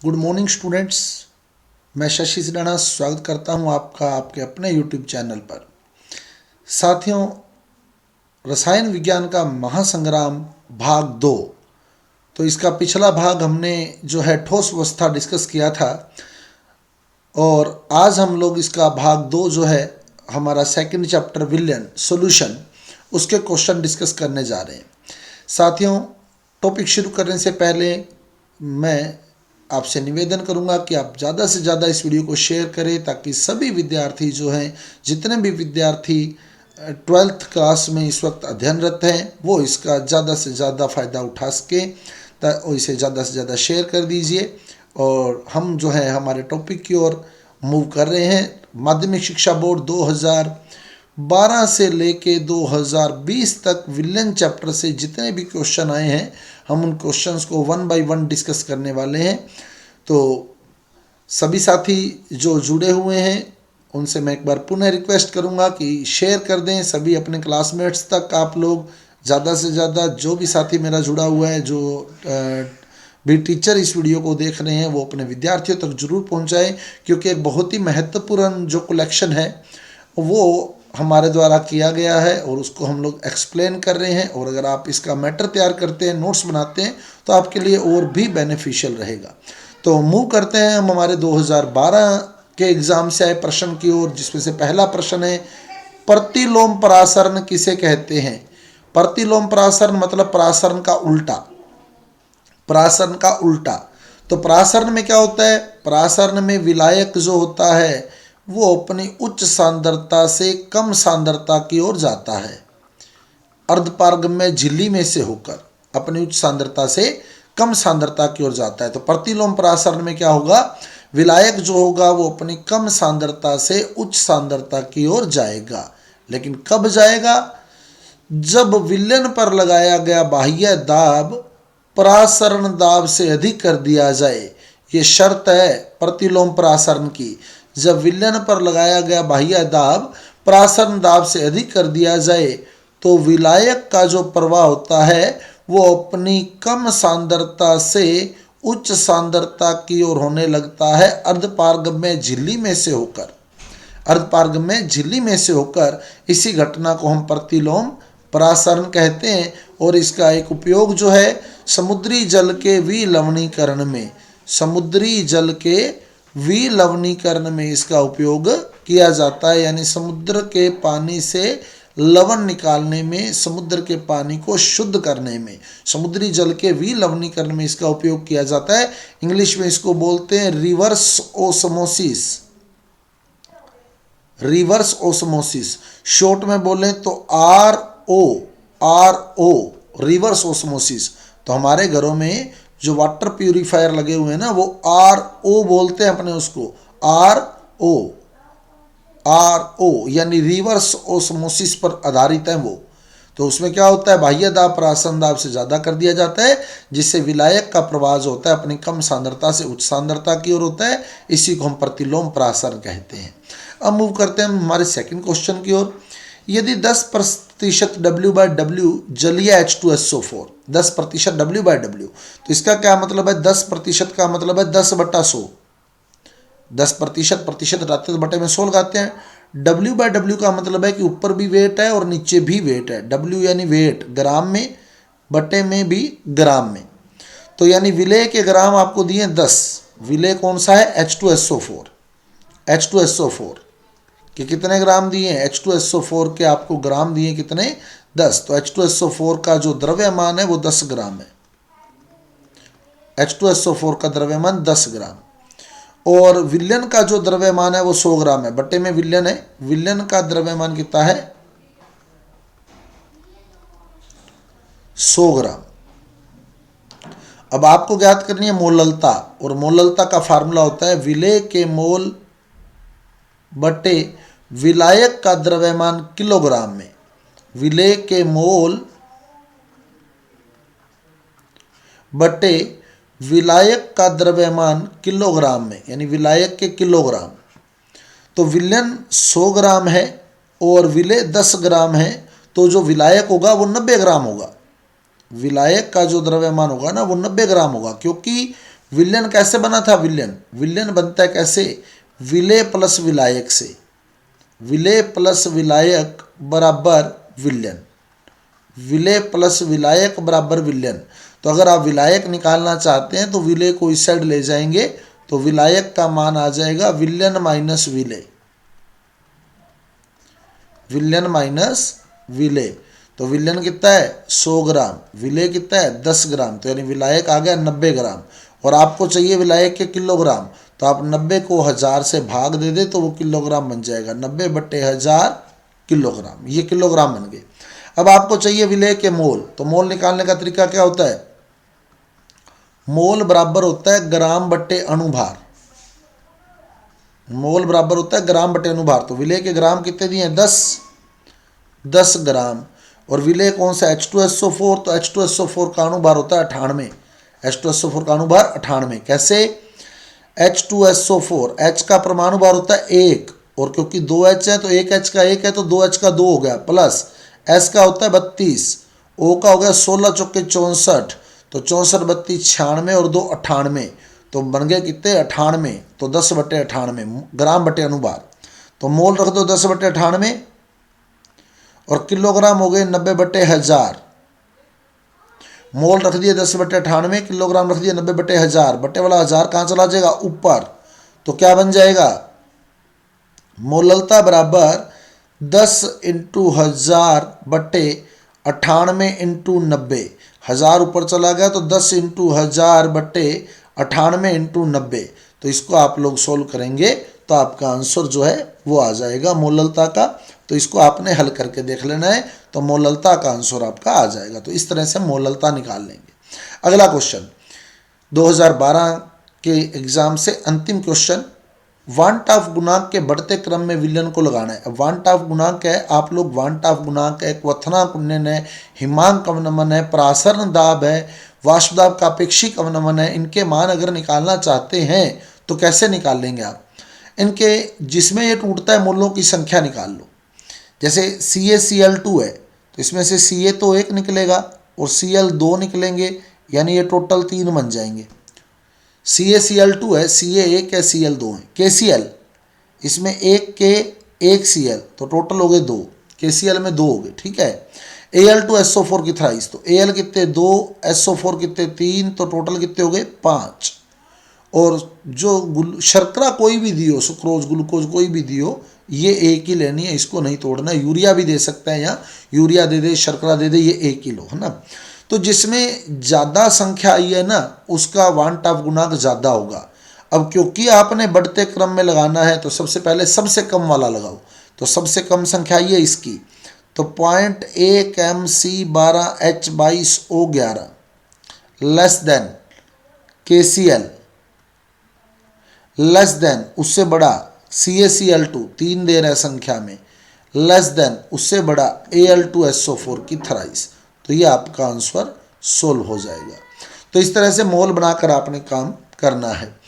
Good morning students. मैं शशि सिडाना स्वागत करता हूं आपका आपके अपने यूट्यूब चैनल पर। साथियों, रसायन विज्ञान का महासंग्राम भाग 2। तो इसका पिछला भाग हमने जो है ठोस अवस्था डिस्कस किया था और आज हम लोग इसका भाग 2 जो है हमारा सेकंड चैप्टर विलयन सॉल्यूशन उसके क्वेश्चन डिस्कस करने जा रहे हैं। साथियों, टॉपिक शुरू करने से पहले मैं आपसे निवेदन करूंगा कि आप ज़्यादा से ज़्यादा इस वीडियो को शेयर करें ताकि सभी विद्यार्थी जो हैं, जितने भी विद्यार्थी 12th क्लास में इस वक्त अध्ययनरत हैं, वो इसका ज़्यादा से ज़्यादा फ़ायदा उठा सकें। तो इसे ज़्यादा से ज़्यादा शेयर कर दीजिए और हम जो है हमारे टॉपिक की ओर मूव कर रहे हैं। माध्यमिक शिक्षा बोर्ड 2012 से लेके 2020 तक विलयन चैप्टर से जितने भी क्वेश्चन आए हैं, हम उन क्वेश्चंस को 1 बाय 1 डिस्कस करने वाले हैं। तो सभी साथी जो जुड़े हुए हैं उनसे मैं एक बार पुनः रिक्वेस्ट करूंगा कि शेयर कर दें सभी अपने क्लासमेट्स तक। आप लोग ज़्यादा से ज़्यादा जो भी साथी मेरा जुड़ा हुआ है, जो भी टीचर इस वीडियो को देख रहे हैं, वो अपने विद्यार्थियों तक जरूर पहुंचाएं, क्योंकि एक बहुत ही महत्वपूर्ण जो कलेक्शन है वो हमारे द्वारा किया गया है और उसको हम लोग एक्सप्लेन कर रहे हैं। और अगर आप इसका मैटर तैयार करते हैं, नोट्स बनाते हैं, तो आपके लिए और भी बेनिफिशियल रहेगा। तो मूव करते हैं हम हमारे 2012 के एग्ज़ाम से आए प्रश्न की ओर, जिसमें से पहला प्रश्न है, प्रतिलोम परासरण किसे कहते हैं। प्रतिलोम परासरण मतलब परासरण का उल्टा। परासरण का उल्टा। तो परासरण में क्या होता है? परासरण में विलायक जो होता है वो अपनी उच्च सांद्रता से कम सांद्रता की ओर जाता है। अर्धपारगम्य झिल्ली में से होकर अपनी उच्च सांद्रता से कम सांद्रता की ओर जाता है। तो प्रतिलोम परासरण में क्या होगा? विलायक जो होगा वो अपनी कम सांद्रता से उच्च सांद्रता की ओर जाएगा। लेकिन कब जाएगा? जब विलयन पर लगाया गया बाह्य दाब परासरण दाब से अधिक कर दिया जाए। ये शर्त है प्रतिलोम परासरण की। जब विलयन पर लगाया गया बाह्य दाब परासरण दाब से अधिक कर दिया जाए तो विलायक का जो प्रवाह होता है वो अपनी कम सांद्रता से उच्च सांद्रता की ओर होने लगता है, अर्धपारगम्य झिल्ली में से होकर। अर्धपारगम्य झिल्ली में से होकर इसी घटना को हम प्रतिलोम परासरण कहते हैं। और इसका एक उपयोग जो है समुद्री जल के विलवणीकरण में, समुद्री जल के विलवणीकरण में इसका उपयोग किया जाता है। यानी समुद्र के पानी से लवण निकालने में, समुद्र के पानी को शुद्ध करने में, समुद्री जल के विलवणीकरण में इसका उपयोग किया जाता है। इंग्लिश में इसको बोलते हैं reverse osmosis. Reverse osmosis, short में बोलें तो RO रिवर्स ओस्मोसिस। तो हमारे घरों में जो वाटर प्यूरिफायर लगे हुए हैं ना, वो RO बोलते हैं अपने उसको, RO यानी रिवर्स ओस्मोसिस पर आधारित है वो। तो उसमें क्या होता है? बाह्य दाब परासरण दाब से ज़्यादा कर दिया जाता है, जिससे विलायक का प्रवाह जो होता है अपनी कम सांद्रता से उच्च सांद्रता की ओर होता है। इसी को हम प्रतिलोम परासरण कहते हैं। अब मूव करते हैं हम हमारे सेकंड क्वेश्चन की ओर। यदि 10% W/W जलीय H2SO4, 10% W/W, तो इसका क्या मतलब है? 10% का मतलब है 10/100। 10% प्रतिशत रहते तो बटे में 100 लगाते हैं। W/W का मतलब है कि ऊपर भी वेट है और नीचे भी वेट है। W यानी वेट ग्राम में, बटे में भी ग्राम में। तो यानी विलेय के ग्राम आपको दिए 10। विलेय कौन सा है? H2SO4। H2SO4 कि कितने ग्राम दिए हैं? H2SO4 के आपको ग्राम दिए कितने? 10। तो H2SO4 का जो द्रव्यमान है वो 10 ग्राम है। H2SO4 का द्रव्यमान 10 ग्राम। और विलयन का जो द्रव्यमान है वो 100 ग्राम है। बटे में विलयन है, विलयन का द्रव्यमान कितना है? 100 ग्राम। अब आपको ज्ञात करनी है मोललता, और मोललता का फार्मूला होता है विलेय के मोल बटे विलायक का द्रव्यमान किलोग्राम में। विलेय के मोल बटे विलायक का द्रव्यमान किलोग्राम में, यानी विलायक के किलोग्राम। तो विलयन 100 ग्राम है और विलेय 10 ग्राम है, तो जो विलायक होगा वो 90 ग्राम होगा। विलायक का जो द्रव्यमान होगा ना वो 90 ग्राम होगा, क्योंकि विलयन कैसे बना था? विलयन बनता है कैसे? विलेय प्लस विलायक से। विलेय प्लस विलायक बराबर विलयन। विलेय प्लस विलायक बराबर विलयन। तो अगर आप विलायक निकालना चाहते हैं तो विलेय को इस साइड ले जाएंगे तो विलायक का मान आ जाएगा विलयन माइनस विलेय। विलयन माइनस विलेय। तो विलयन कितना है? 100 ग्राम। विलेय कितना है? 10 ग्राम। तो यानी विलायक आ गया 90 ग्राम। और आपको चाहिए विलायक के किलोग्राम, तो आप 90 को 1000 से भाग दे दे तो वो किलोग्राम बन जाएगा। 90/1000 किलोग्राम। ये किलोग्राम बन गए। अब आपको चाहिए विलेय के मोल, तो मोल निकालने का तरीका क्या होता है? मोल बराबर होता है ग्राम बट्टे अणुभार। मोल बराबर होता है ग्राम बटे अणुभार। तो विलेय के ग्राम कितने दिए हैं? 10 ग्राम। और विलेय कौन सा? H2SO4। तो H2SO4 का अणुभार होता है 98। H2SO4 का अणुभार 98। कैसे? H2SO4, H का परमाणु भार होता है 1, और क्योंकि 2H है तो 1H का 1 है तो 2H का 2 हो गया, प्लस S का होता है 32, O का हो गया 16 चौके 64, तो 64 32 96 और 2 98, तो बन गए कितने? 98। तो 10/98 ग्राम बटे अणुभार। तो मोल रख दो 10/98 और किलोग्राम हो गए 90/1000। मोल रख दिए 10/98, किलोग्राम रख दिए 90/1000। बटे वाला 1000 कहाँ चला जाएगा? ऊपर। तो क्या बन जाएगा? मोललता बराबर 10 × 1000/98 × 90। 1000 ऊपर चला गया तो 10 × 1000/98 × 90। तो इसको आप लोग सोल्व करेंगे तो आपका आंसर जो है वो आ जाएगा मोललता का। तो इसको आपने हल करके देख लेना है तो मोललता का आंसर आपका आ जाएगा। तो इस तरह से मोललता निकाल लेंगे। अगला क्वेश्चन 2012 के एग्जाम से अंतिम क्वेश्चन, वांट ऑफ गुणांक के बढ़ते क्रम में विलयन को लगाना है। वांट ऑफ गुणांक है, आप लोग वांट ऑफ गुणांक है, क्वथनांक उन्नयन है, हिमांक अवनमन है, प्रासरण दाब है, वाष्प दाब का अपेक्षिक अवनमन है, इनके मान अगर निकालना चाहते हैं तो कैसे निकाल लेंगे आप? इनके जिसमें ये टूटता है मूलों की संख्या निकाल लो। जैसे CaCl2 है तो इसमें से Ca तो 1 निकलेगा और Cl 2 निकलेंगे, यानी ये टोटल 3 बन जाएंगे। CaCl2 है, Ca 1 है, Cl 2 है। KCl इसमें 1 K 1 Cl तो टोटल हो गए 2, KCl में 2 हो गए, ठीक है। Al2SO4 की थ्राइस, तो Al कितने? 2, SO4 कितने? 3, तो टोटल कितने हो गए? 5। और जो शर्करा कोई भी दियो, सुक्रोज ग्लूकोज कोई भी दियो, ये एक ही लेनी है, इसको नहीं तोड़ना। यूरिया भी दे सकता है, यहाँ यूरिया दे दे, शर्करा दे दे, ये 1 किलो है ना। तो जिसमें ज़्यादा संख्या आई है ना उसका वांट ऑफ गुणांक ज़्यादा होगा। अब क्योंकि आपने बढ़ते क्रम में लगाना है तो सबसे पहले सबसे कम वाला लगाओ। तो सबसे कम संख्या आई है इसकी, तो 0.1 MC12H22O11 less than KCl less than उससे बड़ा CaCl2 3 दे रहा है संख्या में, लेस देन उससे बड़ा Al2SO4 की थ्राइस। तो ये आपका आंसर सोल्व हो जाएगा। तो इस तरह से मोल बनाकर आपने काम करना है।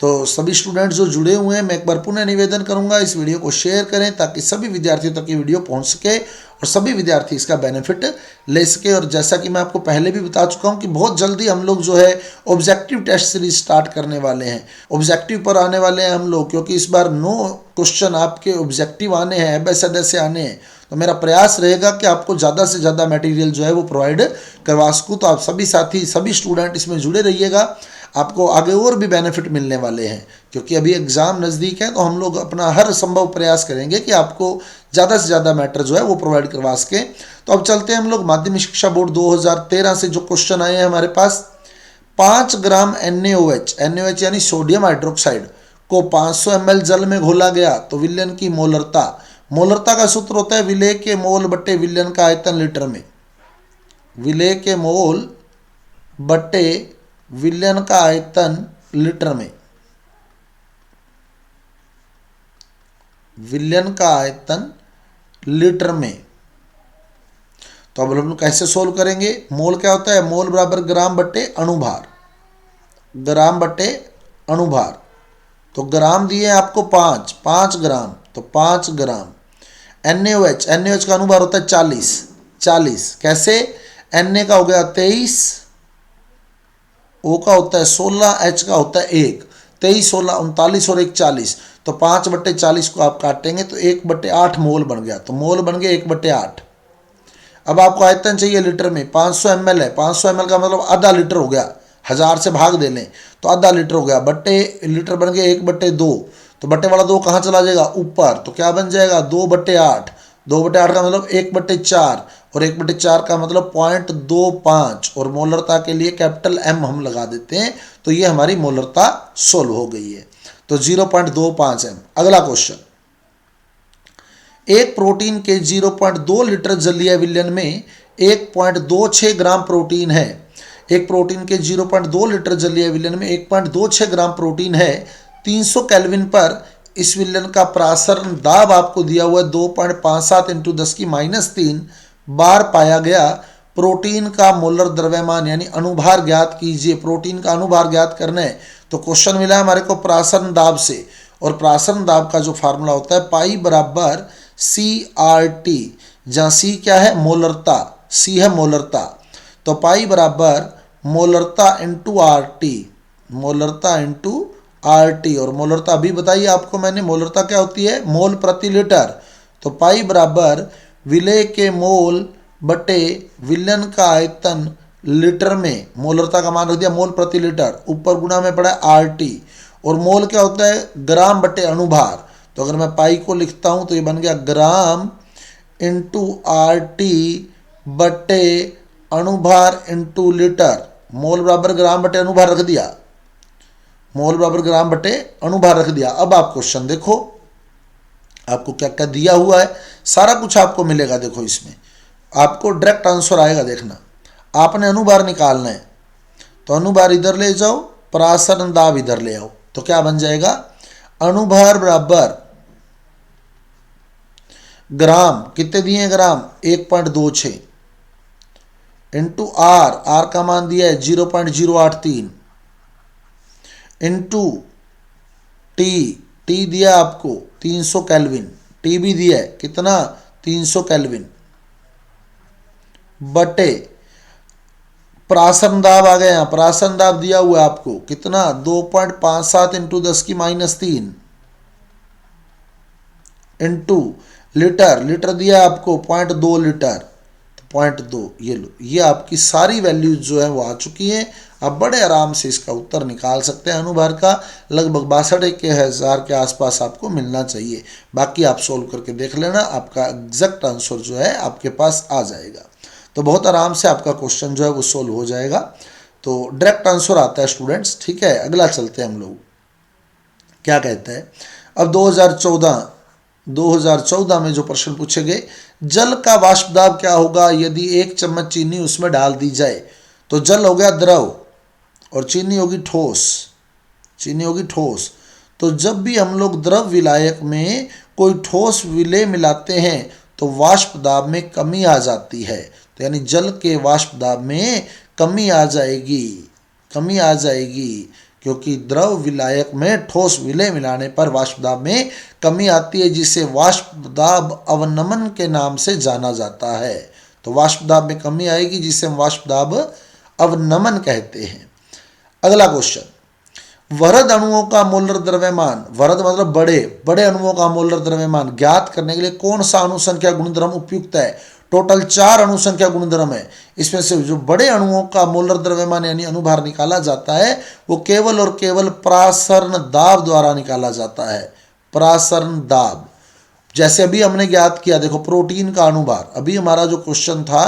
तो सभी स्टूडेंट्स जो जुड़े हुए हैं, मैं एक बार पुनः निवेदन करूंगा इस वीडियो को शेयर करें ताकि सभी विद्यार्थियों तक ये वीडियो पहुंच सके और सभी विद्यार्थी इसका बेनिफिट ले सके। और जैसा कि मैं आपको पहले भी बता चुका हूं कि बहुत जल्दी हम लोग जो है ऑब्जेक्टिव टेस्ट सीरीज स्टार्ट करने वाले हैं। ऑब्जेक्टिव पर आने वाले हैं हम लोग, क्योंकि इस बार 9 क्वेश्चन आपके ऑब्जेक्टिव आने हैं, एबेसड से आने हैं। तो मेरा प्रयास रहेगा कि आपको ज़्यादा से ज़्यादा मटेरियल जो है वो प्रोवाइड करवा सकूँ। तो आप सभी साथी, सभी स्टूडेंट इसमें जुड़े रहिएगा, आपको आगे और भी बेनिफिट मिलने वाले हैं। क्योंकि अभी एग्ज़ाम नज़दीक है तो हम लोग अपना हर संभव प्रयास करेंगे कि आपको ज़्यादा से ज़्यादा मैटर जो है वो प्रोवाइड करवा सकें। तो अब चलते हैं हम लोग माध्यमिक शिक्षा बोर्ड 2013 से जो क्वेश्चन आए हैं हमारे पास। 5 ग्राम NaOH यानी सोडियम हाइड्रोक्साइड को 500 ml जल में घोला गया तो विलयन की मोलरता का सूत्र होता है विलेय के मोल बट्टे विलयन का आयतन लीटर में। विलेय के मोल बट्टे विलयन का आयतन लीटर में। विलयन का आयतन लीटर में। तो अब हम लोग कैसे सोल्व करेंगे? मोल क्या होता है? मोल बराबर ग्राम बट्टे अणुभार। ग्राम बट्टे अणुभार। तो ग्राम दिए आपको 5 ग्राम, तो 5 ग्राम। NaOH का अणुभार होता है 40। कैसे? Na का हो गया 23, O का होता है 16, H का होता है 1, 23, 16, 39 और 1, 40। तो 5/40 को आप काटेंगे तो 1/8 मोल बन गया, तो मोल बन गया 1/8। अब आपको आयतन चाहिए लीटर में, 500 ml है, 500 ml का मतलब आधा लीटर हो गया, 1000 से भाग दे लें तो आधा लीटर हो गया, बट्टे लीटर बन गया 1/2, तो बट्टे वाला 2 कहाँ चला जाएगा ऊपर, तो क्या बन जाएगा 2/8, 2/8 का मतलब 1/4 और 1/4 का मतलब 0.25 और मोलरता के लिए कैपिटल M हम लगा देते हैं, तो ये हमारी मोलरता सोल्व हो गई है, तो 0.25 M। अगला क्वेश्चन, एक प्रोटीन के 0.2 लीटर जलीय विलयन में 1.26 ग्राम प्रोटीन है। एक प्रोटीन के 0.2 लीटर जलीय विलयन में 1.26 ग्राम प्रोटीन है। 300 केल्विन पर इस विलयन का प्रासरण दाब आपको दिया हुआ है 2.57 × 10⁻³ बार पाया गया। प्रोटीन का मोलर द्रव्यमान यानी अनुभार ज्ञात कीजिए। प्रोटीन का अनुभार ज्ञात करना है तो क्वेश्चन मिला है हमारे को प्रासरण दाब से, और प्रासरण दाब का जो फार्मूला होता है पाई बराबर CRT, जहाँ C क्या है मोलरता, C है मोलरता, तो पाई बराबर मोलरता इंटू RT, मोलरता इंटू RT। और मोलरता अभी बताइए आपको मैंने, मोलरता क्या होती है मोल प्रति लीटर, तो पाई बराबर विलेय के मोल बटे विलयन का आयतन लीटर में, मोलरता का मान रख दिया मोल प्रति लीटर, ऊपर गुणा में पड़ा RT, और मोल क्या होता है ग्राम बटे अनुभार, तो अगर मैं पाई को लिखता हूं तो ये बन गया ग्राम इंटू RT बटे अनुभार इंटू लीटर। मोल बराबर ग्राम बटे अनुभार रख दिया, मोल बराबर ग्राम बटे अनुभार रख दिया। अब आप क्वेश्चन देखो, आपको क्या क्या दिया हुआ है, सारा कुछ आपको मिलेगा। देखो इसमें आपको डायरेक्ट आंसर आएगा, देखना आपने अनुभार निकालना है तो अनुभार इधर ले जाओ, प्रासरण दाब इधर ले आओ, तो क्या बन जाएगा अनुभार बराबर ग्राम, कितने दिए ग्राम 1.26 इंटू R का मान दिया है 0.083 इंटू T दिया आपको 300 केल्विन, T भी दिया है कितना 300 केल्विन, बटे प्रासरण दाब आ गया, यहाँ प्रासरण दाब दिया हुआ है आपको कितना 2.57 × 10⁻³ इंटू लीटर, लीटर दिया आपको 0.2 लीटर, तो 0.2 ये लो, ये आपकी सारी वैल्यूज जो है वो आ चुकी हैं। आप बड़े आराम से इसका उत्तर निकाल सकते हैं। अनुभार का लगभग 62,000 के आसपास आपको मिलना चाहिए, बाकी आप सोल्व करके देख लेना, आपका एग्जैक्ट आंसर जो है आपके पास आ जाएगा। तो बहुत आराम से आपका क्वेश्चन जो है वो सोल्व हो जाएगा, तो डायरेक्ट आंसर आता है स्टूडेंट्स। ठीक है, अगला चलते हैं हम लोग, क्या कहते हैं अब 2014 में जो प्रश्न पूछे गए, जल का वाष्प दाब क्या होगा यदि 1 चम्मच चीनी उसमें डाल दी जाए। तो जल हो गया द्रव और चीनी होगी ठोस, चीनी होगी ठोस। तो जब भी हम लोग द्रव विलायक में कोई ठोस विलेय मिलाते हैं तो वाष्प दाब में कमी आ जाती है, तो यानी जल के वाष्प दाब में कमी आ जाएगी, कमी आ जाएगी, क्योंकि द्रव विलायक में ठोस विलेय मिलाने पर वाष्प दाब में कमी आती है, जिसे वाष्प दाब अवनमन के नाम से जाना जाता है। तो वाष्प दाब में कमी आएगी जिसे हम वाष्प दाब अवनमन कहते हैं। अगला क्वेश्चन, वरद अणुओं का मोलर द्रव्यमान, वरद मतलब बड़े बड़े अणुओं का मोलर द्रव्यमान ज्ञात करने के लिए कौन सा अणुसंख्या गुणधर्म उपयुक्त है। टोटल 4 अणुसंख्या गुणधर्म है, इसमें से जो बड़े अणुओं का मोलर द्रव्यमान यानी अनुभार निकाला जाता है वो केवल और केवल प्रासरण दाब द्वारा निकाला जाता है। प्रासरण दाब, जैसे अभी हमने ज्ञात किया, देखो प्रोटीन का अनुभार, अभी हमारा जो क्वेश्चन था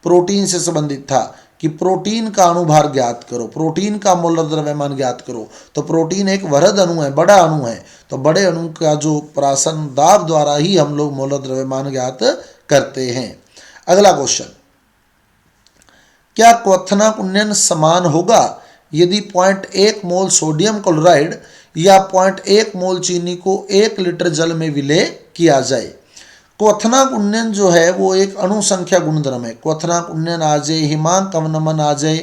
प्रोटीन से संबंधित था कि प्रोटीन का अनुभार ज्ञात करो, प्रोटीन का मोलर द्रव्यमान ज्ञात करो। तो प्रोटीन एक वरद अणु है, बड़ा अणु है, तो बड़े अणु का जो प्रासरण दाब द्वारा ही हम लोग मोलर द्रव्यमान ज्ञात करते हैं। अगला क्वेश्चन, क्या क्वथनांक उन्नयन समान होगा यदि 0.1 मोल सोडियम क्लोराइड या 0.1 मोल चीनी को 1 लीटर जल में विलेय किया जाए। क्वथनांक उन्नयन जो है वो एक अणुसंख्या गुणधर्म है। क्वथनांक उन्नयन आ जाए, हिमांक अवनमन आ जाए,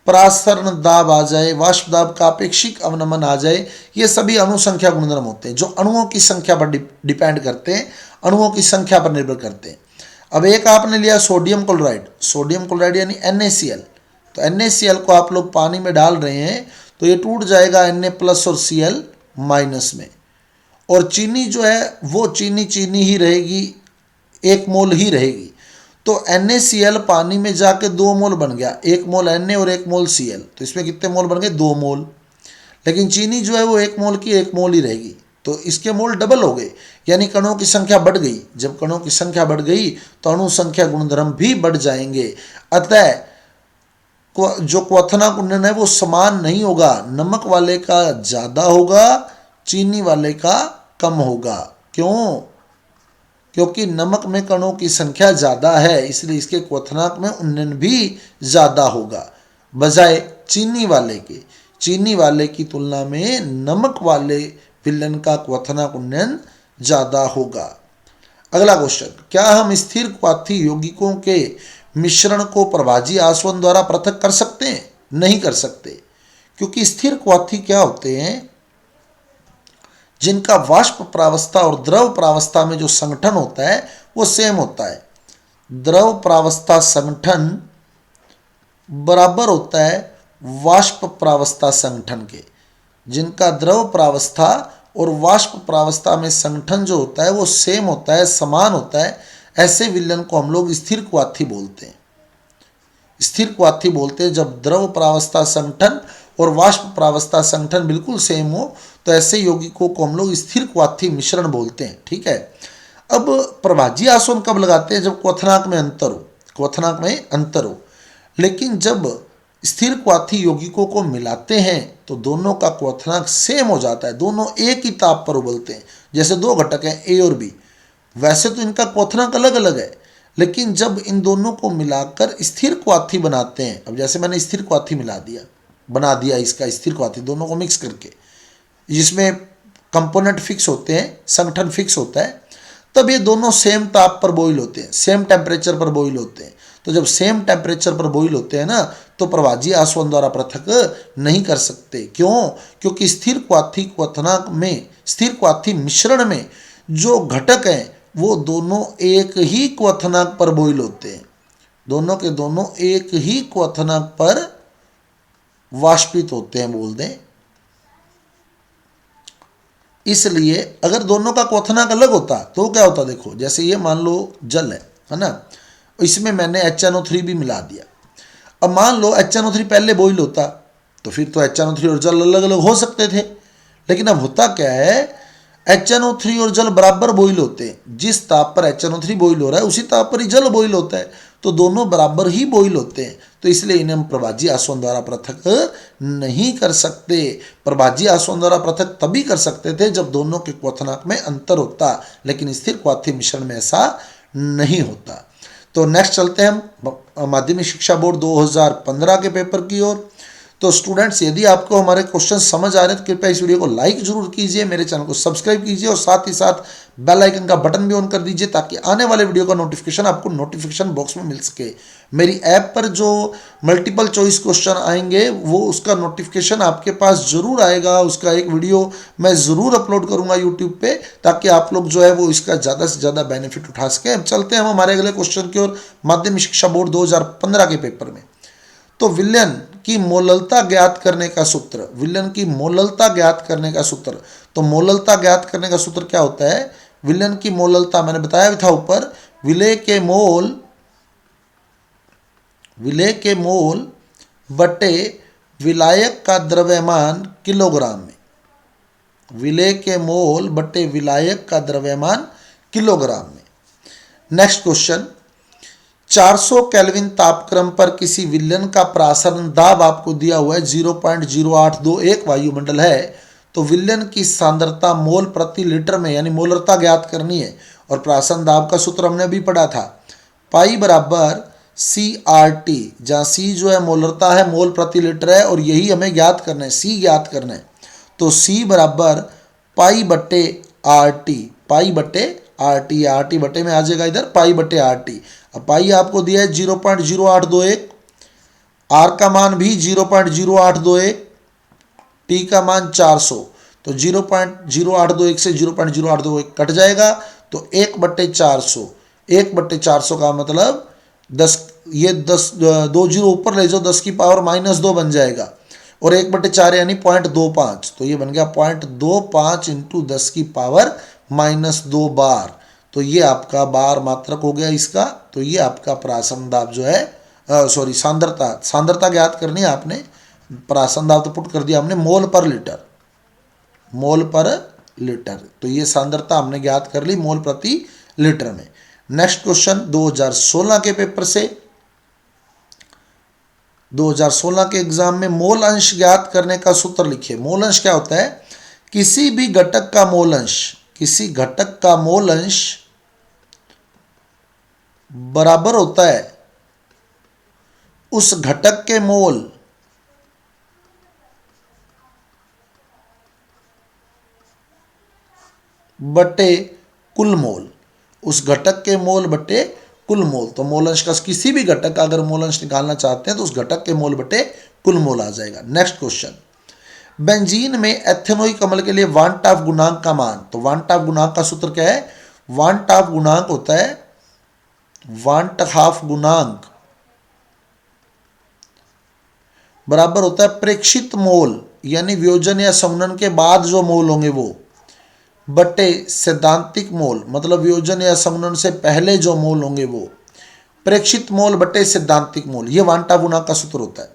प्रासरण दाब आ जाए, वाष्प दाब का अपेक्षिक अवनमन आ जाए, ये सभी अणुसंख्या गुणधर्म होते हैं जो अणुओं की संख्या पर डिपेंड करते हैं, अणुओं की संख्या पर निर्भर करते हैं। अब एक आपने लिया सोडियम क्लोराइड, सोडियम क्लोराइड यानी NaCl, तो NaCl को आप लोग पानी में डाल रहे हैं तो ये टूट जाएगा Na प्लस और Cl माइनस में, और चीनी जो है वो चीनी चीनी ही रहेगी, 1 मोल ही रहेगी। तो NaCl पानी में जाके 2 मोल बन गया, 1 मोल Na और 1 मोल Cl, तो इसमें कितने मोल बन गए, 2 मोल। लेकिन चीनी जो है वो 1 मोल की 1 मोल ही रहेगी, तो इसके मोल डबल हो गए, यानी कणों की संख्या बढ़ गई। जब कणों की संख्या बढ़ गई तो अणु संख्या गुणधर्म भी बढ़ जाएंगे। अतः जो क्वथनांक गुणन है वो समान नहीं होगा, नमक वाले का ज़्यादा होगा, चीनी वाले का कम होगा। क्यों? क्योंकि नमक में कणों की संख्या ज़्यादा है, इसलिए इसके क्वथनांक में उन्नयन भी ज़्यादा होगा बजाय चीनी वाले के। चीनी वाले की तुलना में नमक वाले विलयन का क्वथनांक उन्नयन ज़्यादा होगा। अगला क्वेश्चन, क्या हम स्थिर क्वाथी यौगिकों के मिश्रण को प्रभाजी आसवन द्वारा पृथक कर सकते हैं? नहीं कर सकते, क्योंकि स्थिर क्वाथी क्या होते हैं, जिनका वाष्प प्रावस्था और द्रव प्रावस्था में जो संगठन होता है वो सेम होता है। द्रव प्रावस्था संगठन बराबर होता है वाष्प प्रावस्था संगठन के। जिनका द्रव प्रावस्था और वाष्प प्रावस्था में संगठन जो होता है वो सेम होता है, समान होता है, ऐसे विलयन को हम लोग स्थिर क्वाथी बोलते हैं। स्थिर क्वाथी बोलते हैं जब द्रव प्रावस्था संगठन और वाष्प प्रावस्था संगठन बिल्कुल सेम हो, तो ऐसे यौगिकों को हम लोग स्थिर क्वाथी मिश्रण बोलते हैं। ठीक है। अब प्रभाजी आसवन कब लगाते हैं? जब क्वथनांक में अंतर हो, क्वथनांक में अंतर हो। लेकिन जब स्थिर क्वाथी यौगिकों को मिलाते हैं तो दोनों का क्वथनांक सेम हो जाता है, दोनों एक ही ताप पर उबलते हैं। जैसे 2 घटक हैं A और B, वैसे तो इनका क्वथनांक अलग अलग है, लेकिन जब इन दोनों को मिलाकर स्थिर क्वाथी बनाते हैं, अब जैसे मैंने स्थिर क्वाथी बना दिया इसका स्थिर क्वाथी, दोनों को मिक्स करके, जिसमें कंपोनेंट फिक्स होते हैं, संगठन फिक्स होता है, तब ये दोनों सेम ताप पर बॉईल होते हैं, सेम टेम्परेचर पर बॉईल होते हैं। तो जब सेम टेम्परेचर पर बॉईल होते हैं ना, तो प्रभाजी आसवन द्वारा पृथक नहीं कर सकते। क्यों? क्योंकि स्थिर क्वाथी क्वथनांक में, स्थिर क्वाथी मिश्रण में जो घटक हैं वो दोनों एक ही क्वथनांक पर बॉईल होते हैं, दोनों के दोनों एक ही क्वथनांक पर वाष्पित होते हैं, बोल दें। इसलिए अगर दोनों का क्वथनांक अलग होता तो क्या होता, देखो जैसे ये मान लो जल है ना, इसमें मैंने HNO3 भी मिला दिया। अब मान लो HNO3 पहले बॉईल होता तो फिर तो HNO3 और जल अलग अलग हो सकते थे, लेकिन अब होता क्या है, HNO3 और जल बराबर बॉईल होते हैं। जिस ताप पर HNO3 बॉईल हो रहा है उसी ताप पर ही जल बॉईल होता है, तो दोनों बराबर ही बॉईल होते हैं, तो इसलिए इन्हें हम प्रभाजी आसवन द्वारा पृथक नहीं कर सकते। प्रभाजी आसवन द्वारा पृथक तभी कर सकते थे जब दोनों के क्वथनांक में अंतर होता, लेकिन स्थिर क्वाथी मिश्रण में ऐसा नहीं होता। तो नेक्स्ट चलते हैं हम माध्यमिक शिक्षा बोर्ड 2015 के पेपर की ओर। तो स्टूडेंट्स, यदि आपको हमारे क्वेश्चन समझ आ रहे हैं तो कृपया इस वीडियो को लाइक जरूर कीजिए, मेरे चैनल को सब्सक्राइब कीजिए और साथ ही साथ बेल आइकन का बटन भी ऑन कर दीजिए ताकि आने वाले वीडियो का नोटिफिकेशन आपको नोटिफिकेशन बॉक्स में मिल सके। मेरी ऐप पर जो मल्टीपल चॉइस क्वेश्चन आएंगे वो उसका नोटिफिकेशन आपके पास जरूर आएगा, उसका एक वीडियो मैं ज़रूर अपलोड करूँगा यूट्यूब पे, ताकि आप लोग जो है वो इसका ज़्यादा से ज़्यादा बेनिफिट उठा सकें। अब चलते हैं हम हमारे अगले क्वेश्चन की ओर माध्यमिक शिक्षा बोर्ड 2015 के पेपर में। तो विलयन की मोललता ज्ञात करने का सूत्र, विलयन की मोललता ज्ञात करने का सूत्र, तो मोललता ज्ञात करने का सूत्र क्या होता है? विलयन की मोललता मैंने बताया भी था ऊपर, विलेय के मोल बटे विलायक का द्रव्यमान किलोग्राम में, विलेय के मोल बटे विलायक का द्रव्यमान किलोग्राम में। नेक्स्ट क्वेश्चन, 400 केल्विन तापक्रम पर किसी विलयन का प्रासरण दाब आपको दिया हुआ है 0.0821 वायुमंडल है, तो विलयन की सांद्रता मोल प्रति लीटर में यानी मोलरता ज्ञात करनी है, और प्रासरण दाब का सूत्र हमने अभी पढ़ा था, पाई बराबर CRT, जहाँ C जो है मोलरता है, मोल प्रति लीटर है, और यही हमें ज्ञात करना है, C ज्ञात करना है। तो C बराबर पाई बटे RT, पाई बटे RT, RT बटे में आ जाएगा इधर पाई बटे RT। अब पाई आपको दिया है 0.0821, R का मान भी 0.0821, T का मान 400, तो 0.0821 से 0.0821 कट जाएगा, तो 1/400, 1/400 का मतलब 10 ये 10 दो जीरो ऊपर ले जाओ, 10 की पावर -2 बन जाएगा, और 1/4 यानी 0.25, तो ये बन गया 0.25 इंटू 10 की पावर -2 बार। तो ये आपका बार मात्रक हो गया इसका। तो ये आपका प्रासन दाब जो है, सॉरी सांद्रता ज्ञात करनी है आपने। प्रासन दाब तो पुट कर दिया हमने, मोल पर लीटर। तो ये सांद्रता हमने ज्ञात कर ली मोल प्रति लीटर में। नेक्स्ट क्वेश्चन 2016 के पेपर से, 2016 के एग्जाम में मोल अंश ज्ञात करने का सूत्र लिखिए। मोल अंश क्या होता है? किसी भी घटक का मोल अंश, किसी घटक का मोल अंश बराबर होता है उस घटक के मोल बटे कुल मोल, उस घटक के मोल बटे कुल मोल। तो मोल अंश का किसी भी घटक का अगर मोल अंश निकालना चाहते हैं तो उस घटक के मोल बटे कुल मोल आ जाएगा। नेक्स्ट क्वेश्चन, बेंजीन में एथेनोइक अम्ल के लिए वान टाफ गुणांक का मान। तो वान टाफ गुणांक का सूत्र क्या है? वान टाफ गुणांक होता है, वान टाफ गुणांक बराबर होता है प्रेक्षित मोल, यानी वियोजन या संघनन के बाद जो मोल होंगे वो, बटे सैद्धांतिक मोल, मतलब वियोजन या संघनन से पहले जो मोल होंगे वो। प्रेक्षित मोल बटे सैद्धांतिक मोल, ये वान टाफ गुणांक का सूत्र होता है।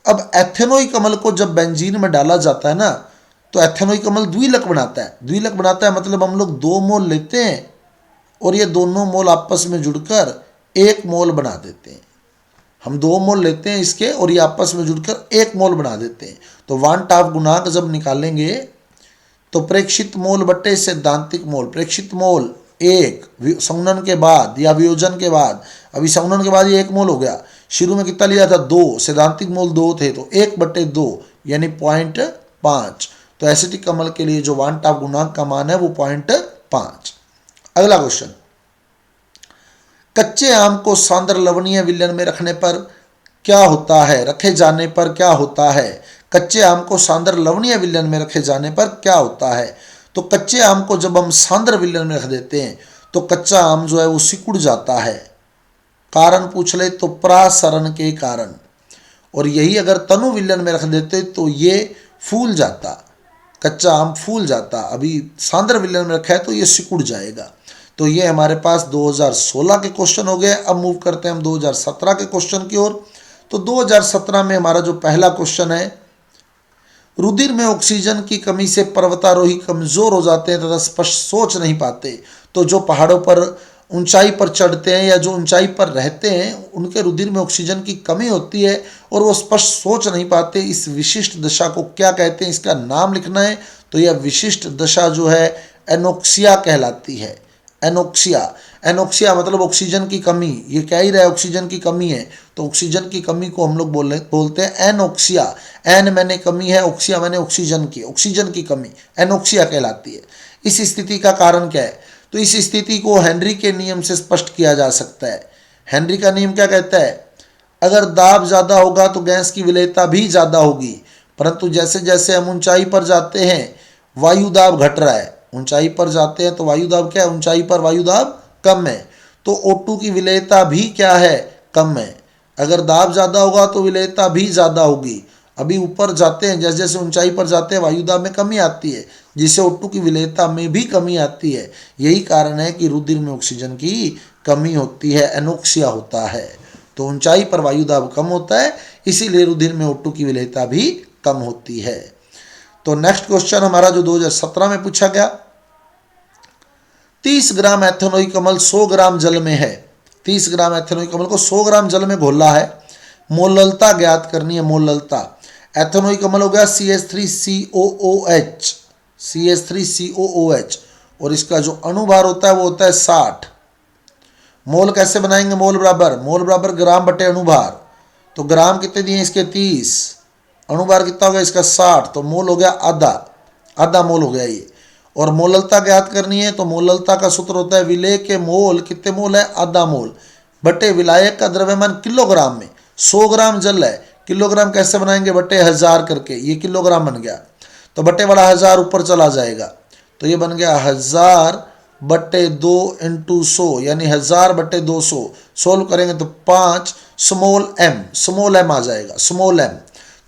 अब एथेनोइक अम्ल को जब बेंजीन में डाला जाता है ना, तो एथेनोइक अम्ल द्विलक बनाता है। द्विलक बनाता है मतलब हम लोग 2 मोल लेते हैं और ये दोनों मोल आपस में जुड़कर 1 मोल बना देते हैं। हम 2 मोल लेते हैं इसके और ये आपस में जुड़कर 1 मोल बना देते हैं। तो वान टाफ गुणांक जब निकालेंगे तो प्रेक्षित मोल बटे सैद्धांतिक मोल, प्रेक्षित मोल 1 संघनन के बाद या वियोजन के बाद, अभी संघनन के बाद ये 1 मोल हो गया, शुरू में कितना लिया था 2, सैद्धांतिक मोल 2 थे, तो 1/2 यानी 0.5। तो एसिटिक अम्ल के लिए जो वान टाफ गुणांक का मान है वो 0.5। अगला क्वेश्चन, कच्चे आम को सांद्र लवणीय विलयन में रखने पर क्या होता है? रखे जाने पर क्या होता है? कच्चे आम को सांद्र लवणीय विलयन में रखे जाने पर क्या होता है? तो कच्चे आम को जब हम सांद्र विलयन में रख देते हैं तो कच्चा आम जो है वो सिकुड़ जाता है। कारण पूछ ले तो प्रासरण के कारण, और यही अगर तनु विलयन में रख देते तो ये फूल जाता, कच्चा आम फूल जाता। अभी सांद्र विलयन में रखा है तो ये सिकुड़ जाएगा। तो ये हमारे पास 2016 के क्वेश्चन हो गए। अब मूव करते हैं हम 2017 के क्वेश्चन की ओर। तो 2017 में हमारा जो पहला क्वेश्चन है, रुधिर में ऑक्सीजन की कमी से पर्वतारोही कमजोर हो जाते हैं तथा स्पष्ट सोच नहीं पाते। तो जो पहाड़ों पर ऊंचाई पर चढ़ते हैं या जो ऊंचाई पर रहते हैं उनके रुधिर में ऑक्सीजन की कमी होती है और वो स्पष्ट सोच नहीं पाते। इस विशिष्ट दशा को क्या कहते हैं? इसका नाम लिखना है। तो यह विशिष्ट दशा जो है एनोक्सिया कहलाती है। एनोक्सिया, एनोक्सिया मतलब ऑक्सीजन की कमी। ये कह ही रहा है ऑक्सीजन की कमी है, तो ऑक्सीजन की कमी को हम लोग बोलते हैं एनोक्सिया। एन मैंने कमी है, ऑक्सिया मैंने ऑक्सीजन की कमी, एनोक्सिया कहलाती है। इस स्थिति का कारण क्या है? तो इस स्थिति को हेनरी के नियम से स्पष्ट किया जा सकता है। हेनरी का नियम क्या कहता है? अगर दाब ज़्यादा होगा तो गैस की विलेयता भी ज़्यादा होगी, परंतु जैसे जैसे हम ऊंचाई पर जाते हैं वायु दाब घट रहा है। ऊंचाई पर जाते हैं तो वायु दाब क्या है? ऊंचाई पर वायु दाब कम है, तो O2 की विलेयता भी क्या है? कम है। अगर दाब ज़्यादा होगा तो विलेयता भी ज़्यादा होगी। अभी ऊपर जाते हैं, जैसे जैसे ऊंचाई पर जाते हैं वायु दाब में कमी आती है, जिससे O2 की विलेयता में भी कमी आती है। यही कारण है कि रुधिर में ऑक्सीजन की कमी होती है, एनोक्सिया होता है। तो ऊंचाई पर वायु दाब कम होता है, इसीलिए रुधिर में O2 की विलेयता भी कम होती है। तो नेक्स्ट क्वेश्चन हमारा जो 2017 में पूछा गया, 30 ग्राम एथेनोइक अम्ल 100 ग्राम जल में है। 30 ग्राम एथेनोइक अम्ल को 100 ग्राम जल में घोला है। मोललता ज्ञात करनी है। मोललता, एथेनोइक अम्ल हो गया CH3COOH, CH3COOH, और इसका जो अणुभार होता है वो होता है 60। मोल कैसे बनाएंगे? मोल बराबर ग्राम बटे अणुभार। तो ग्राम कितने दिए इसके? 30, अणुभार कितना हो गया इसका? 60, तो मोल हो गया आधा मोल हो गया ये। और मोललता ज्ञात करनी है तो मोललता का सूत्र होता है विलेय के मोल, कितने मोल है? आधा मोल, बटे विलायक का द्रव्यमान किलोग्राम में। 100 ग्राम जल है, किलोग्राम कैसे बनाएंगे? बटे 1000 करके, ये किलोग्राम बन गया, तो बटे वाला 1000 ऊपर चला जाएगा, तो ये बन गया 1000 बट्टे 2 इंटू 100 यानी 1000 बट्टे 200 सोल्व करेंगे तो 5 स्मॉल एम आ जाएगा, स्मॉल एम,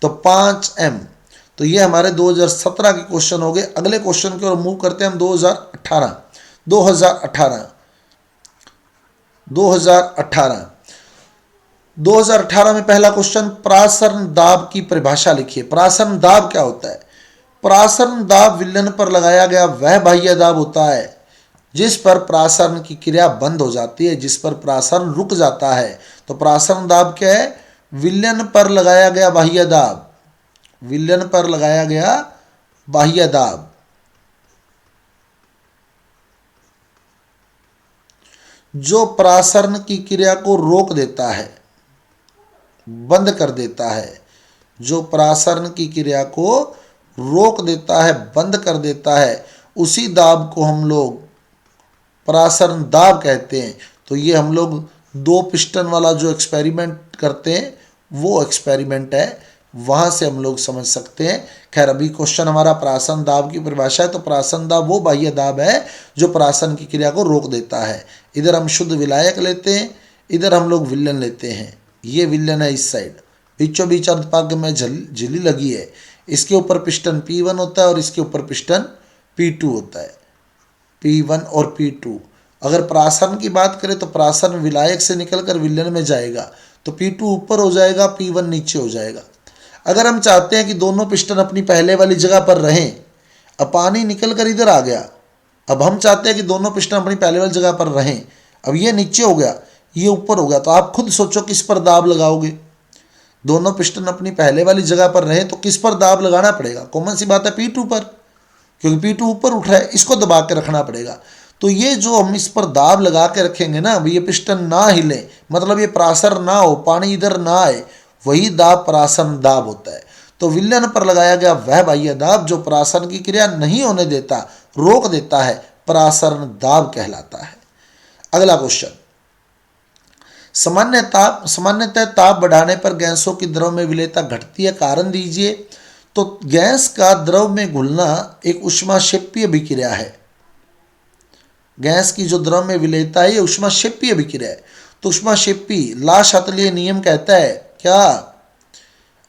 तो 5m। तो ये हमारे 2017 के क्वेश्चन हो गए। अगले क्वेश्चन की ओर मूव करते हैं हम। 2018 में पहला क्वेश्चन, प्रासरण दाब की परिभाषा लिखिए। प्रासरण दाब क्या होता है? प्रासरण दाब विलयन पर लगाया गया वह बाह्य दाब होता है जिस पर प्रासरण की क्रिया बंद हो जाती है, जिस पर प्रासरण रुक जाता है। तो प्रासरण दाब क्या है? विलयन पर लगाया गया बाह्य दाब, विलयन पर लगाया गया बाह्य दाब जो प्रासरण की क्रिया को रोक देता है, बंद कर देता है, जो प्रासरण की क्रिया को रोक देता है, बंद कर देता है, उसी दाब को हम लोग प्रासरण दाब कहते हैं। तो ये हम लोग 2 पिस्टन वाला जो एक्सपेरिमेंट करते हैं वो एक्सपेरिमेंट है, वहाँ से हम लोग समझ सकते हैं। खैर अभी क्वेश्चन हमारा प्रासरण दाब की परिभाषा है, तो प्रासरण दाब वो बाह्य दाब है जो प्रासरण की क्रिया को रोक देता है। इधर हम शुद्ध विलायक लेते हैं, इधर हम लोग विलयन लेते हैं। ये विलयन है इस साइड, बीचों बीच अर्धपाग्य में झिल्ली लगी है, इसके ऊपर पिस्टन P1 होता है और इसके ऊपर पिस्टन P2 होता है, P1 और P2। अगर प्रासरण की बात करें तो प्रासरण विलायक से निकलकर विलयन में जाएगा तो P2 ऊपर हो जाएगा, P1 नीचे हो जाएगा। अगर हम चाहते हैं कि दोनों पिस्टन अपनी पहले वाली जगह पर रहें, अब पानी निकल कर इधर आ गया, अब हम चाहते हैं कि दोनों पिस्टन अपनी पहले वाली जगह पर रहें, अब ये नीचे हो गया, ये ऊपर हो गया, तो आप खुद सोचो किस पर दाब लगाओगे। दोनों पिस्टन अपनी पहले वाली जगह पर रहें तो किस पर दाब लगाना पड़ेगा? कॉमन सी बात है P2 पर, क्योंकि P2 ऊपर उठ रहा है, इसको दबा के रखना पड़ेगा। तो ये जो हम इस पर दाब लगा के रखेंगे ना, ये पिस्टन ना हिले, मतलब ये प्रासर ना हो, पानी इधर ना आए, वही दाब प्रासरण दाब होता है। तो विलयन पर लगाया गया वह बाह्य दाब जो प्रासरण की क्रिया नहीं होने देता, रोक देता है, प्रासरण दाब कहलाता है। अगला क्वेश्चन, सामान्यतः ताप बढ़ाने पर गैसों की द्रव में विलेयता घटती है, कारण दीजिए। तो गैस का द्रव में घुलना एक ऊष्माक्षेपीय अभिक्रिया है। गैस की जो द्रव में विलेयता है ये ऊष्माक्षेपीय अभिक्रिया है। तो ऊष्माक्षेपी ला-शातलीय नियम कहता है क्या?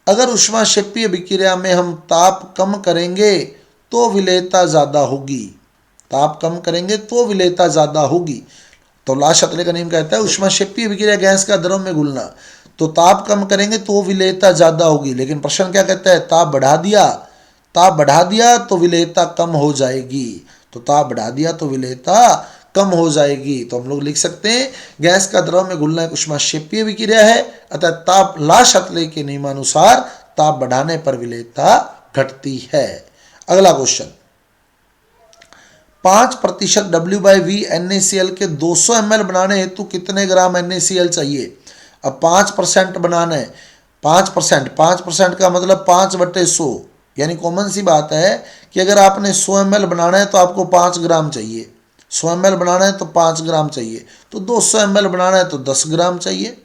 अगर ऊष्माक्षेपीय अभिक्रिया में हम ताप कम करेंगे तो विलेयता ज़्यादा होगी, ताप कम करेंगे तो विलेयता ज़्यादा होगी। तो ला-शातलीय का नियम कहता है ऊष्माक्षेपीय अभिक्रिया गैस का द्रव में घुलना, तो ताप कम करेंगे तो विलेयता ज़्यादा होगी। लेकिन प्रश्न क्या कहता है? ताप बढ़ा दिया तो विलेयता कम हो जाएगी, तो ताप बढ़ा दिया तो विलेयता कम हो जाएगी। तो हम लोग लिख सकते हैं गैस का द्रव में घुलना एक ऊष्माक्षेपीय अभिक्रिया है, अतः ताप ला-शातलीय के नियमानुसार ताप बढ़ाने पर विलेयता घटती है। अगला क्वेश्चन, 5% W/V NaCl के 200 ml बनाने हेतु कितने ग्राम NaCl चाहिए? अब 5% बनाना है, 5% का मतलब 5/100, यानी कॉमन सी बात है कि अगर आपने 100 ml बनाना है तो आपको 5 ग्राम चाहिए, 100 ml बनाना है तो 5 ग्राम चाहिए, तो 200 ml बनाना है तो 10 ग्राम चाहिए,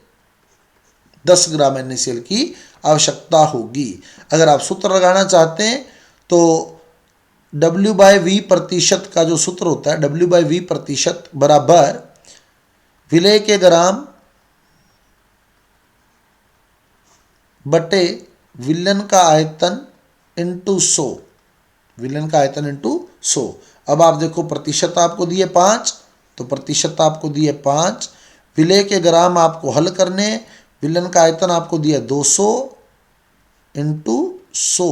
10 ग्राम NaCl की आवश्यकता होगी। अगर आप सूत्र लगाना चाहते हैं तो W/V प्रतिशत का जो सूत्र होता है, W/V प्रतिशत बराबर विलेय के ग्राम बटे विलयन का आयतन इंटू 100, विलयन का आयतन इंटू 100। अब आप देखो प्रतिशत आपको दिए 5, तो प्रतिशत आपको दिए 5, विलेय के ग्राम आपको हल करने, विलयन का आयतन आपको दिया 200 इंटू 100,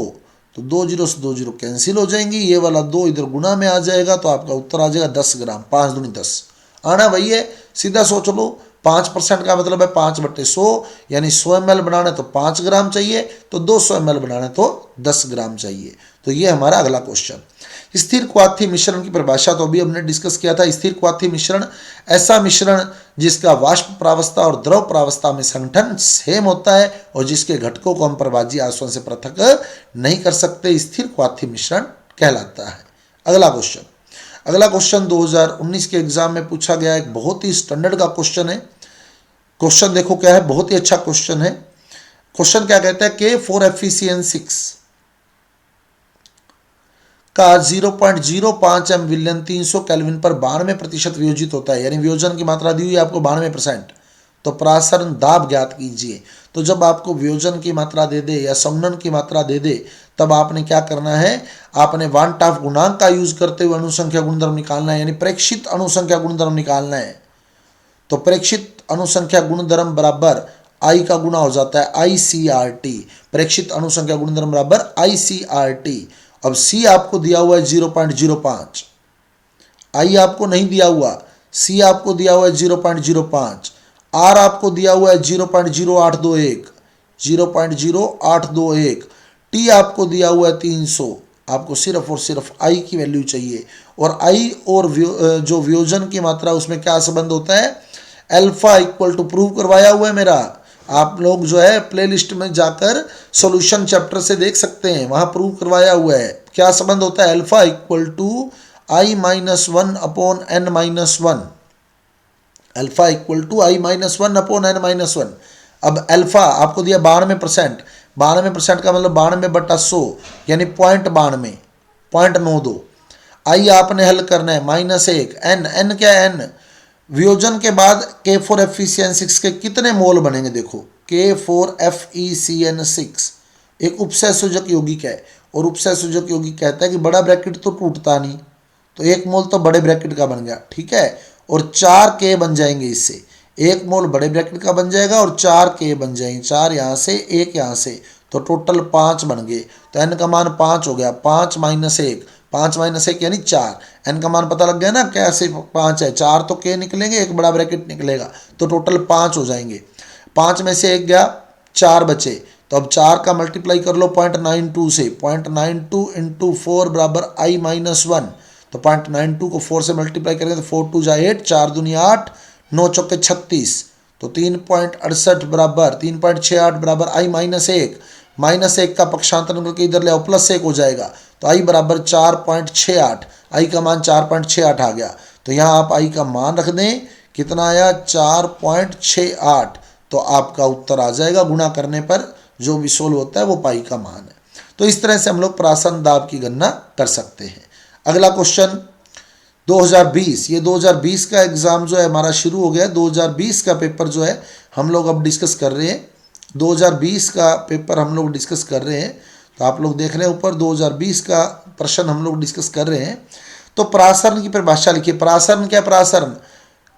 तो 2 0 से 2 0 कैंसिल हो जाएंगी, ये वाला 2 इधर गुना में आ जाएगा, तो आपका उत्तर आ जाएगा 10 ग्राम। 5 दूनी 10 आना वही है, सीधा सोच लो। 5% का मतलब है 5/100, यानी 100 ml बनाना है तो 5 ग्राम चाहिए, तो 200 ml बनाना है तो 10 ग्राम चाहिए। तो ये हमारा अगला क्वेश्चन। स्थिर क्वाथी मिश्रण की परिभाषा तो अभी हमने डिस्कस किया था। स्थिर क्वाथी मिश्रण ऐसा मिश्रण जिसका वाष्प प्रावस्था और द्रव प्रावस्था में संगठन सेम होता है और जिसके घटकों को हम प्रवाजी आसवन से पृथक नहीं कर सकते, स्थिर क्वाथी मिश्रण कहलाता है। अगला क्वेश्चन 2019 के एग्जाम में पूछा गया एक बहुत ही स्टैंडर्ड का क्वेश्चन है। क्वेश्चन देखो क्या है, बहुत ही अच्छा क्वेश्चन है। क्वेश्चन क्या कहता है? K4FeCN6 का 0.05 एम विलयन 300 केल्विन पर 92% वियोजित होता है, यानी वियोजन की मात्रा दी हुई है आपको 92%। तो परासरण दाब ज्ञात कीजिए। तो जब आपको वियोजन की मात्रा दे दे या समनन की मात्रा दे दे तब आपने क्या करना है, आपने वांट ऑफ गुणांक का यूज करते हुए अणुसंख्या गुणधर्म निकालना है, यानी प्रेक्षित अणुसंख्या गुणधर्म निकालना है। तो प्रेक्षित अणुसंख्या गुणधर्म बराबर आई का गुणा हो जाता है ICRT। प्रेक्षित अणुसंख्या गुणधर्म बराबर ICRT। अब C आपको दिया हुआ है 0.05, I आपको नहीं दिया हुआ, C आपको दिया हुआ है 0.05, R आपको दिया हुआ है 0.0821, 0.0821, T आपको दिया हुआ है 300। आपको सिर्फ और सिर्फ I की वैल्यू चाहिए, और I और जो वियोजन की मात्रा उसमें क्या संबंध होता है, अल्फा इक्वल टू, प्रूव करवाया हुआ है मेरा। आप लोग जो है प्लेलिस्ट में जाकर सॉल्यूशन चैप्टर से देख सकते हैं, वहां प्रूव करवाया हुआ है। क्या संबंध होता है, alpha equal to I-1 upon n-1, alpha equal to I-1 upon n-1। अब अल्फा आपको दिया 92%, 92% का मतलब 92/100 यानी 0.92, आई आपने हल करना है -1, n क्या है, n वियोजन के बाद K4FeCN6 के कितने मोल बनेंगे, देखो K4FeCN6 एक उपसहसंयोजक यौगिक है, और उपसहसंयोजक यौगिक कहता है कि बड़ा ब्रैकेट तो टूटता नहीं, तो 1 मोल तो बड़े ब्रैकेट का बन गया, ठीक है, और 4 K बन जाएंगे इससे, 1 मोल बड़े ब्रैकेट का बन जाएगा और 4 K बन जाएंगे, 4 यहाँ से 1 यहाँ से, तो टोटल 5 बन गए। तो n का मान 5 हो गया, 5 - 1, 5 - 1 यानी 4, n का मान पता लग गया ना, कैसे 5 है, 4 तो K निकलेंगे, एक बड़ा ब्रैकेट निकलेगा, तो टोटल 5 हो जाएंगे। 5 में से 1 गया, 4 बचे, तो अब 4 का मल्टीप्लाई कर लो 0.92 से, 0.92 × 4 बराबर I-1, तो 0.92 को 4 से मल्टीप्लाई करेंगे तो 4 2 × 8, 4 दूनी 8, 9 चौके 36, तो 3.68 बराबर 3.68 बराबर I-1, -1 का पक्षांतर करके इधर ले आओ, +1 हो जाएगा, तो I बराबर 4.68, I का मान 4.68 आ गया। तो यहाँ आप I का मान रख दें, कितना आया 4.68, तो आपका उत्तर आ जाएगा। गुणा करने पर जो भी सोल्व होता है वो पाई का मान है। तो इस तरह से हम लोग परासरण दाब की गणना कर सकते हैं। अगला क्वेश्चन 2020, ये 2020 का एग्ज़ाम जो है हमारा शुरू हो गया। 2020 का पेपर जो है हम लोग अब डिस्कस कर रहे हैं, 2020 का पेपर हम लोग डिस्कस कर रहे हैं। तो आप लोग देख रहे हैं ऊपर 2020 का प्रश्न हम लोग डिस्कस कर रहे हैं। तो परासरण की परिभाषा लिखिए। परासरण क्या,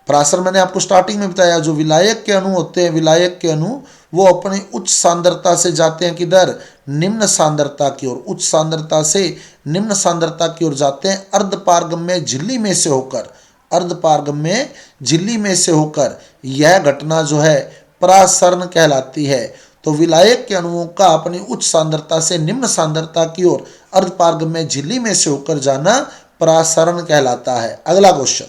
परासरण मैंने आपको स्टार्टिंग में बताया, जो विलायक के अणु होते हैं, विलायक के अणु वो अपनी उच्च सांद्रता से जाते हैं किधर, निम्न सांद्रता की ओर, उच्च सांद्रता से निम्न सांद्रता की ओर जाते हैं अर्धपारगम्य झिल्ली में से होकर, अर्धपारगम्य झिल्ली में से होकर। यह घटना जो है परासरण कहलाती है। तो विलायक के अणुओं का अपनी उच्च सांद्रता से निम्न सांद्रता की ओर अर्धपारगम्य झिल्ली में से होकर जाना परासरण कहलाता है। अगला क्वेश्चन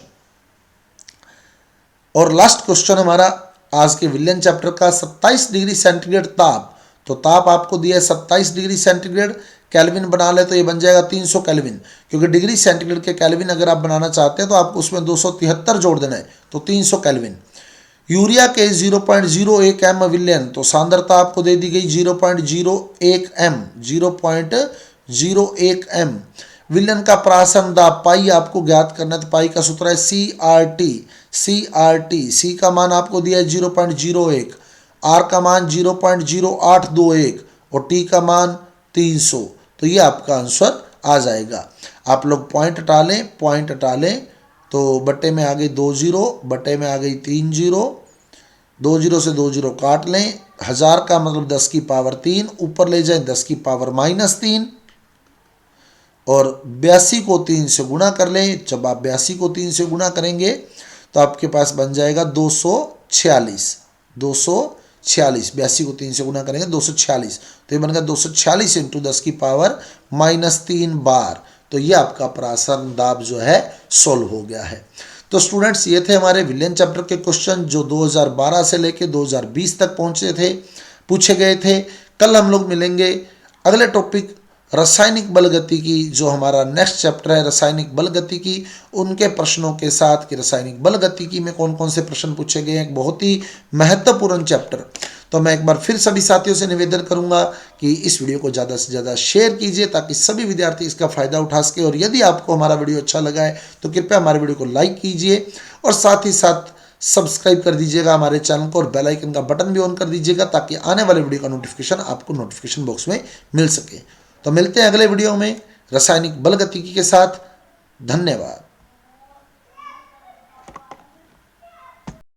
और लास्ट क्वेश्चन हमारा आज के विलयन चैप्टर का, 27 डिग्री सेंटीग्रेड ताप। तो ताप आपको दिया है 27 डिग्री सेंटीग्रेड, केल्विन बना ले तो ये बन जाएगा 300 केल्विन, क्योंकि डिग्री सेंटीग्रेड के केल्विन अगर आप बनाना चाहते हैं तो आपको उसमें 273 जोड़ देना है, तो 300 केल्विन। यूरिया के 0.01 एम विलयन, तो सांद्रता आपको दे दी गई 0.01 एम, 0.01 एम। विलयन का परासरण दाब पाई आपको ज्ञात करना है, तो पाई का सूत्र है CRT। सी का मान आपको दिया है 0.01, आर का मान 0.0821 और टी का मान 300। तो ये आपका आंसर आ जाएगा। आप लोग पॉइंट हटा लें, तो बट्टे में आ गई 2 0, बट्टे में आ गई 3 0, 2 0 से 2 0 काट लें। 1000 का मतलब 10 की पावर 3, ऊपर ले जाएं 10 की पावर -3, और 82 को 3 से गुणा कर लें। जब आप 82 को 3 से गुणा करेंगे तो आपके पास बन जाएगा 246। 82 को 3 से गुणा करेंगे 246, तो ये बन गया 246 × 10 की पावर -3 बार। तो ये आपका परासरण दाब जो है सोल्व हो गया है। तो स्टूडेंट्स, ये थे हमारे विलयन चैप्टर के क्वेश्चन जो 2012 से लेके 2020 तक पूछे गए थे। कल हम लोग मिलेंगे अगले टॉपिक रासायनिक बलगतिकी जो हमारा नेक्स्ट चैप्टर है रासायनिक बलगतिकी, उनके प्रश्नों के साथ कि रासायनिक बलगतिकी में कौन कौन से प्रश्न पूछे गए हैं, एक बहुत ही महत्वपूर्ण चैप्टर। तो मैं एक बार फिर सभी साथियों से निवेदन करूंगा कि इस वीडियो को ज़्यादा से ज़्यादा शेयर कीजिए ताकि सभी विद्यार्थी इसका फ़ायदा उठा सके। और यदि आपको हमारा वीडियो अच्छा लगा है तो कृपया हमारे वीडियो को लाइक कीजिए और साथ ही साथ सब्सक्राइब कर दीजिएगा हमारे चैनल को, और बेल आइकन का बटन भी ऑन कर दीजिएगा ताकि आने वाले वीडियो का नोटिफिकेशन आपको नोटिफिकेशन बॉक्स में मिल सके। तो मिलते हैं अगले वीडियो में रासायनिक बलगतिकी के साथ। धन्यवाद।